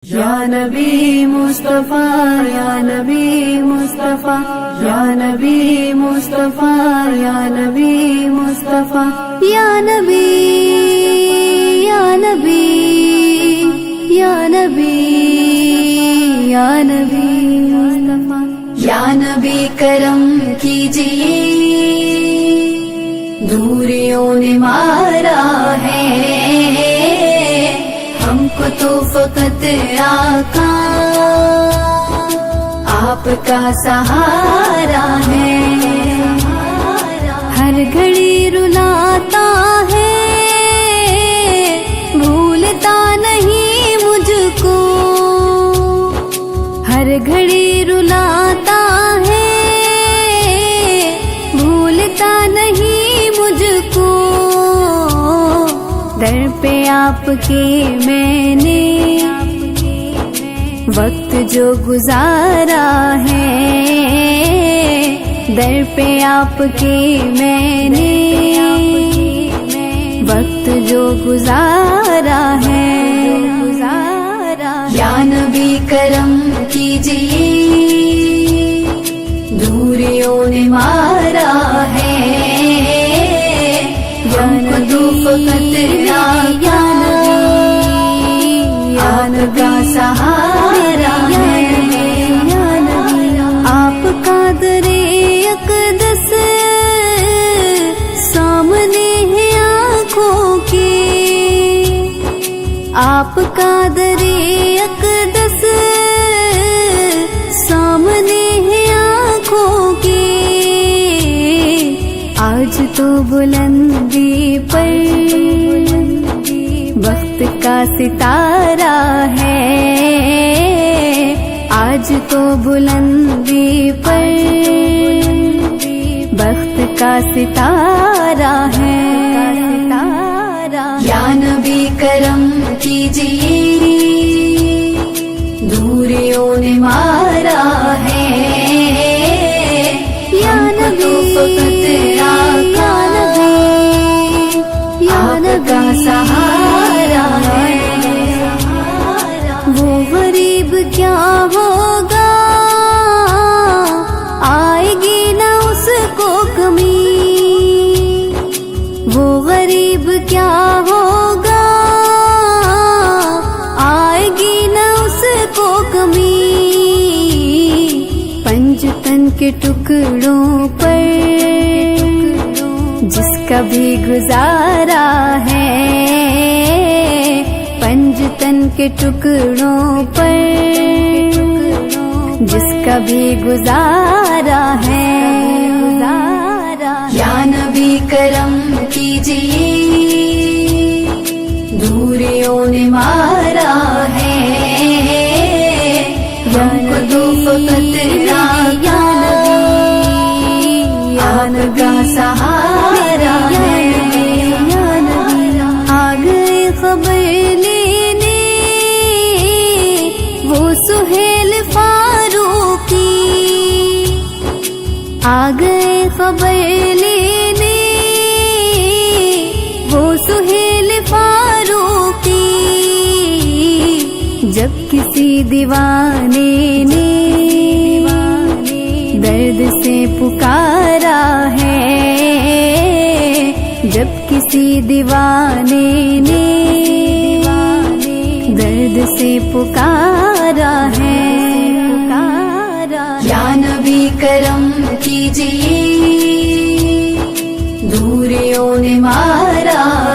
یا نبی مصطفیٰ یا نبی مصطفیٰ یا نبی مصطفیٰ یا نبی مصطفیٰ یا نبی یا نبی یا نبی یا نبی مصطفیٰ یا نبی کرم کیجئے دوریوں نے مارا ہے ہم کو تو فقط آقا آپ کا سہارا ہے ہر گھڑی رلاتا ہے بھولتا نہیں مجھ کو ہر گھڑی رلاتا ہے بھولتا نہیں مجھ کو در پہ آپ کے میں نے وقت جو گزارا ہے در پہ آپ کے میں نے وقت جو گزارا ہے یا نبی کرم کیجئے دوریوں نے مارا ہے آپ کا سہارا ہے آپ کا در اقدس سامنے ہے آنکھوں کے آپ کا در اقدس سامنے ہے آنکھوں کے آج تو بلندی پر وقت کا ستارہ ہے آج تو بلندی پر وقت کا ستارہ ہے یا نبی کرم کیجئے دوریوں نے مارا ہے یا نبی کا سہارا ہے وہ غریب کیا ہوگا آئے گی نہ اس کو کمی وہ غریب کیا ہوگا آئے گی نہ اس کو کمی پنج تن کے ٹکڑوں پر جس کا بھی گزارا ہے پنج تن کے ٹکڑوں پر جس کا بھی گزارا ہے یا نبی کرم کیجئے دوریوں نے مارا ہے ہم کو فقط آپ کا سہارا ہے آ گئے خبر لینے وہ سہیل فاروقی آ گئے خبر لینے وہ سہیل فاروقی جب کسی دیوانے نے درد سے پکارا ہے جب کسی دیوانے نے درد سے پکارا ہے یا نبی کرم کیجئے دوریوں نے مارا